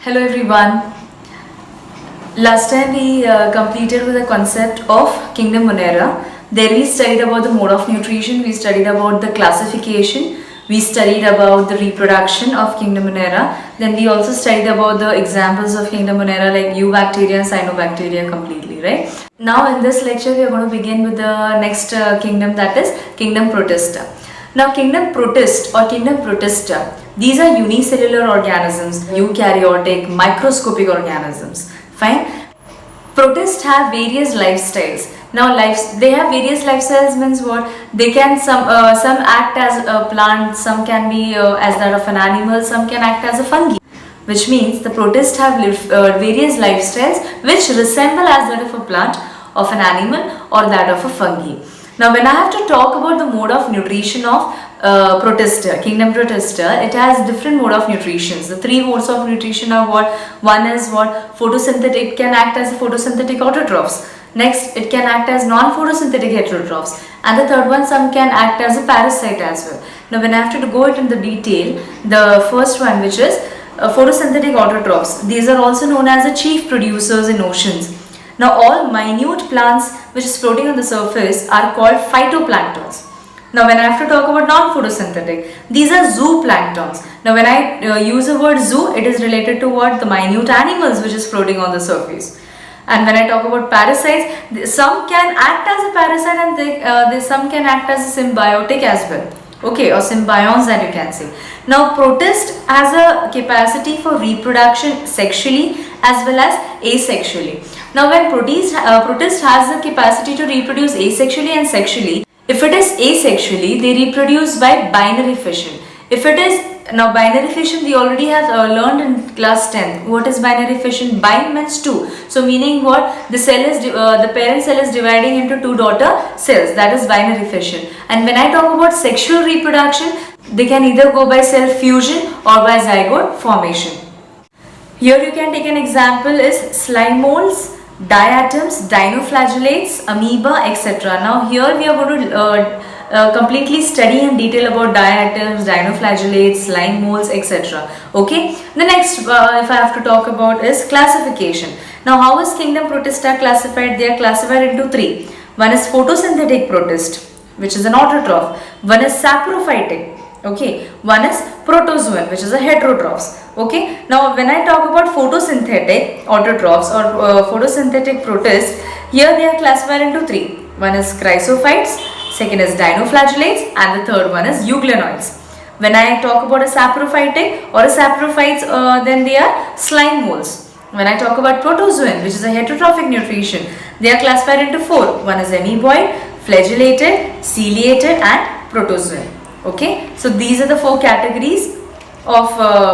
Hello everyone. Last time we completed with the concept of Kingdom Monera. There we studied about the mode of nutrition, we studied about the classification, we studied about the reproduction of Kingdom Monera. Then we also studied about the examples of Kingdom Monera like Eubacteria and Cyanobacteria completely, right? Now in this lecture we are going to begin with the next kingdom, that is Kingdom Protista. Now Kingdom Protist or Kingdom Protista, these are unicellular organisms, eukaryotic, microscopic organisms. Fine. Protists have various lifestyles. Now they have various lifestyles means what? They can some act as a plant, some can be as that of an animal, some can act as a fungi. Which means the protists have various lifestyles which resemble as that of a plant, of an animal or that of a fungi. Now when I have to talk about the mode of nutrition of Protista, Kingdom Protista, it has different mode of nutrition. The three modes of nutrition are what? One is what? Photosynthetic, can act as photosynthetic autotrophs. Next, it can act as non-photosynthetic heterotrophs. And the third one, some can act as a parasite as well. Now when I have to go into the detail, the first one, which is photosynthetic autotrophs. These are also known as the chief producers in oceans. Now all minute plants which is floating on the surface are called phytoplanktons. Now when I have to talk about non-photosynthetic, these are zooplanktons. Now when I use the word zoo, it is related to what? The minute animals which is floating on the surface. And when I talk about parasites, some can act as a parasite and some can act as a symbiotic as well. Okay, or symbionts that you can say. Now protist has a capacity for reproduction sexually as well as asexually. Now when protist has the capacity to reproduce asexually and sexually, if it is asexually, they reproduce by binary fission. If it is, now binary fission we already have learned in class 10th. What is binary fission? Bi means two. So meaning what? The cell is the parent cell is dividing into two daughter cells. That is binary fission. And when I talk about sexual reproduction, they can either go by cell fusion or by zygote formation. Here you can take an example is slime molds, diatoms, dinoflagellates, amoeba, etc. Now here we are going to completely study in detail about diatoms, dinoflagellates, slime molds, etc. Okay. The next if I have to talk about is classification. Now how is Kingdom Protista classified? They are classified into three. One is photosynthetic protist, which is an autotroph. One is saprophytic. Okay, one is protozoan, which is a heterotrophs. Okay, now when I talk about photosynthetic autotrophs or photosynthetic protists, here they are classified into three. One is chrysophytes, second is dinoflagellates, and the third one is euglenoids. When I talk about a saprophytic or a saprophytes, then they are slime molds. When I talk about protozoan, which is a heterotrophic nutrition, they are classified into four. One is amoeboid, flagellated, ciliated, and protozoan. Okay, so these are the four categories of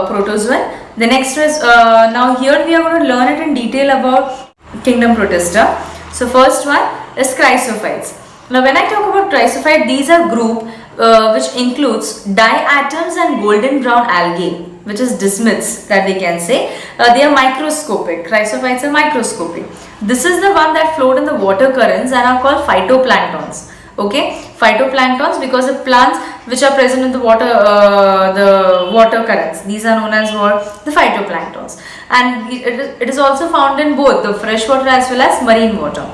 protozoan. The next is now here we are going to learn it in detail about Kingdom Protista. So first one is chrysophytes. Now when I talk about chrysophyte, these are group which includes diatoms and golden brown algae, which is desmids that we can say. They are microscopic. Chrysophytes are microscopic. This is the one that float in the water currents and are called phytoplanktons. Okay, phytoplanktons because the plants which are present in the water currents, these are known as what? The phytoplanktons. And it is also found in both the freshwater as well as marine water.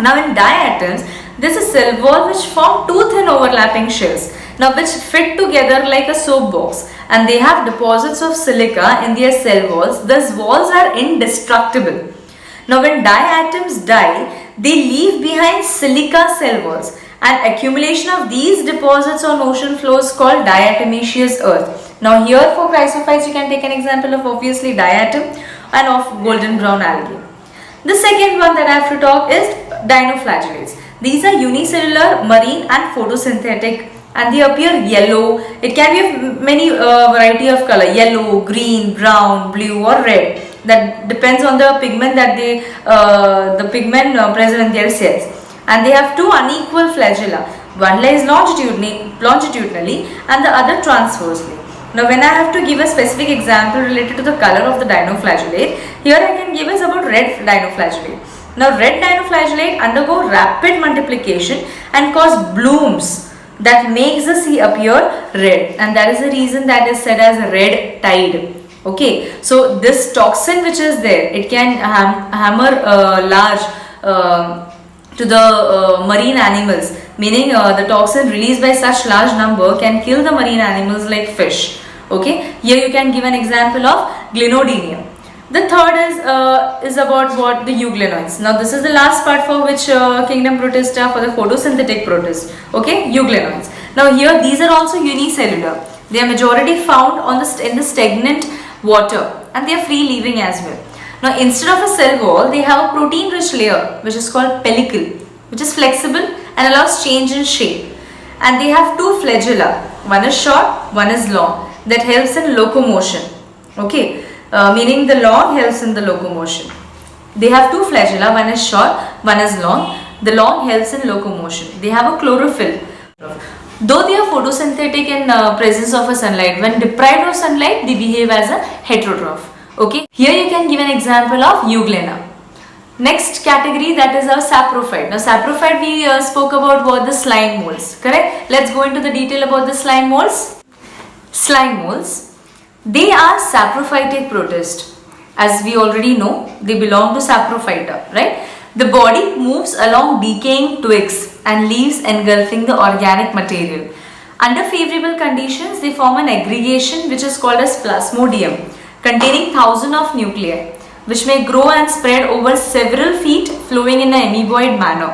Now in diatoms, this is cell wall which form two thin overlapping shells, now which fit together like a soap box, and they have deposits of silica in their cell walls. These walls are indestructible. Now when diatoms die, they leave behind silica cell walls, and accumulation of these deposits on ocean floors called diatomaceous earth. Now here for chrysophytes you can take an example of obviously diatom and of golden brown algae. The second one that I have to talk is dinoflagellates. These are unicellular, marine and photosynthetic, and they appear yellow. It can be of many variety of color: yellow, green, brown, blue or red. That depends on the pigment that the pigment present in their cells. And they have two unequal flagella. One lies longitudinally and the other transversely. Now when I have to give a specific example related to the color of the dinoflagellate, here I can give is about red dinoflagellate. Now red dinoflagellate undergo rapid multiplication and cause blooms that makes the sea appear red, and that is the reason that is said as red tide. Okay, so this toxin which is there, it can hammer large to the marine animals, meaning the toxin released by such large number can kill the marine animals like fish. Okay, here you can give an example of glynoidinium. The third is about what the euglenoids. Now this is the last part for which kingdom protista, for the photosynthetic protist. Okay, euglenoids. Now here these are also unicellular. They are majority found on in the stagnant water, and they are free living as well. Now instead of a cell wall, they have a protein rich layer which is called pellicle, which is flexible and allows change in shape. And they have two flagella, one is short, one is long, that helps in locomotion. Okay, meaning the long helps in the locomotion. They have two flagella, one is short, one is long. The long helps in locomotion. They have a chlorophyll. Though they are photosynthetic in presence of a sunlight, when deprived of sunlight, they behave as a heterotroph. Okay, here you can give an example of euglena. Next category, that is our saprophyte. Now saprophyte we spoke about were the slime molds, correct? Let's go into the detail about the slime molds. Slime molds, they are saprophytic protist. As we already know, they belong to saprophyta, right? The body moves along decaying twigs and leaves engulfing the organic material. Under favorable conditions, they form an aggregation which is called as plasmodium, containing thousands of nuclei, which may grow and spread over several feet, flowing in an amoeboid manner,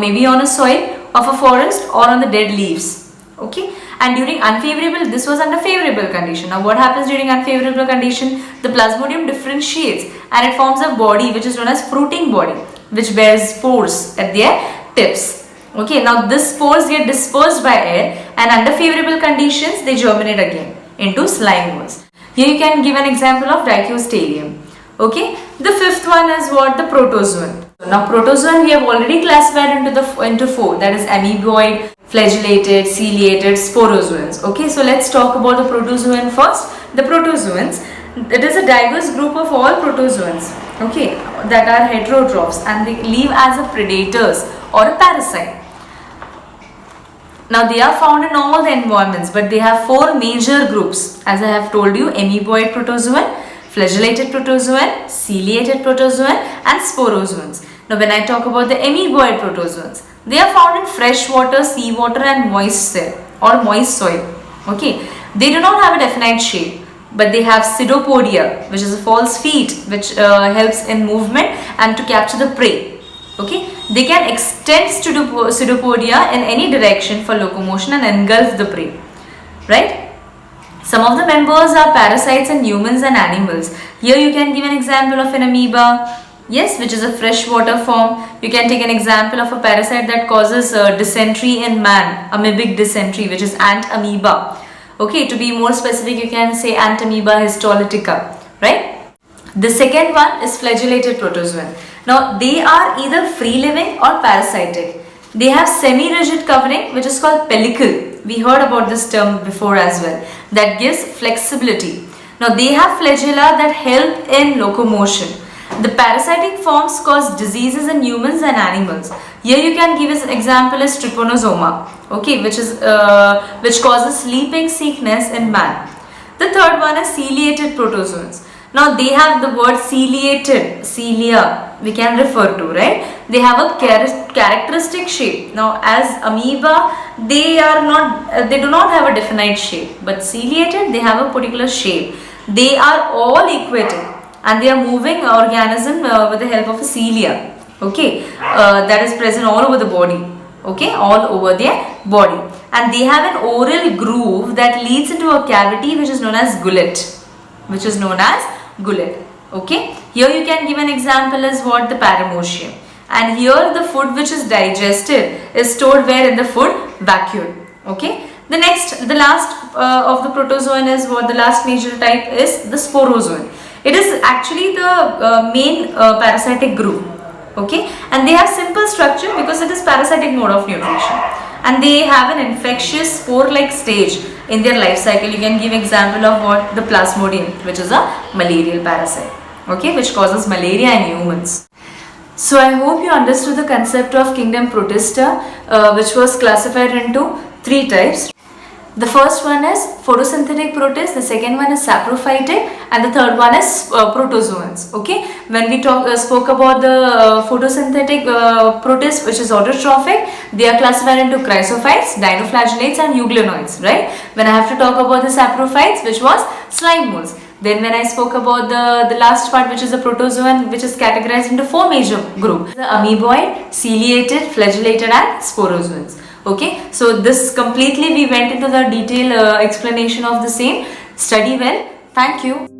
maybe on a soil of a forest or on the dead leaves. Okay, and during unfavorable, this was under favorable condition. Now what happens during unfavorable condition? The plasmodium differentiates and it forms a body which is known as fruiting body, which bears spores at their tips. Okay, now these spores get dispersed by air, and under favorable conditions they germinate again into slime molds. Here you can give an example of Dichostelium. Okay, the fifth one is what? The protozoan. Now protozoan we have already classified into four, that is amoeboid, flagellated, ciliated, sporozoans. Okay, so let's talk about the protozoan first. The protozoans, it is a diverse group of all protozoans, okay, that are heterotrophs, and they live as a predators or a parasite. Now they are found in all the environments, but they have four major groups, as I have told you: amoeboid protozoan, flagellated protozoan, ciliated protozoan, and sporozoans. Now when I talk about the amoeboid protozoans, they are found in fresh water, seawater, and moist soil. Okay, they do not have a definite shape, but they have pseudopodia, which is a false feet, which helps in movement and to capture the prey. Okay, they can extend pseudopodia in any direction for locomotion and engulf the prey, right? Some of the members are parasites in humans and animals. Here you can give an example of an amoeba, yes, which is a freshwater form. You can take an example of a parasite that causes dysentery in man, amoebic dysentery, which is ant amoeba. Okay, to be more specific, you can say ant amoeba histolytica, right? The second one is flagellated protozoan. Now they are either free living or parasitic. They have semi-rigid covering which is called pellicle. We heard about this term before as well. That gives flexibility. Now they have flagella that help in locomotion. The parasitic forms cause diseases in humans and animals. Here you can give as an example as trypanosoma, okay, which causes sleeping sickness in man. The third one is ciliated protozoans. Now they have the word ciliated, cilia, we can refer to, right? They have a characteristic shape. Now as amoeba, they do not have a definite shape, but ciliated, they have a particular shape. They are all aquatic and they are moving organism with the help of a cilia, okay, that is present all over the body, okay, all over their body, and they have an oral groove that leads into a cavity which is known as gullet, okay. Here you can give an example as what? The paramecium. And here the food which is digested is stored where? In the food vacuole, okay. The last of the protozoan is what? The last major type is the sporozoan. It is actually the main parasitic group, okay, and they have simple structure because it is parasitic mode of nutrition, and they have an infectious spore-like stage in their life cycle. You can give example of what? The plasmodium, which is a malarial parasite, okay, which causes malaria in humans. So I hope you understood the concept of kingdom protista, which was classified into three types. The first one is photosynthetic protists, the second one is saprophytic, and the third one is protozoans. Okay, when we spoke about the photosynthetic protists, which is autotrophic, they are classified into chrysophytes, dinoflagellates, and euglenoids, right? When I have to talk about the saprophytes, which was slime molds. Then when I spoke about the last part, which is the protozoan, which is categorized into 4 major groups: the amoeboid, ciliated, flagellated, and sporozoans. Okay, so this completely we went into the detailed explanation of the same. Study well. Thank you.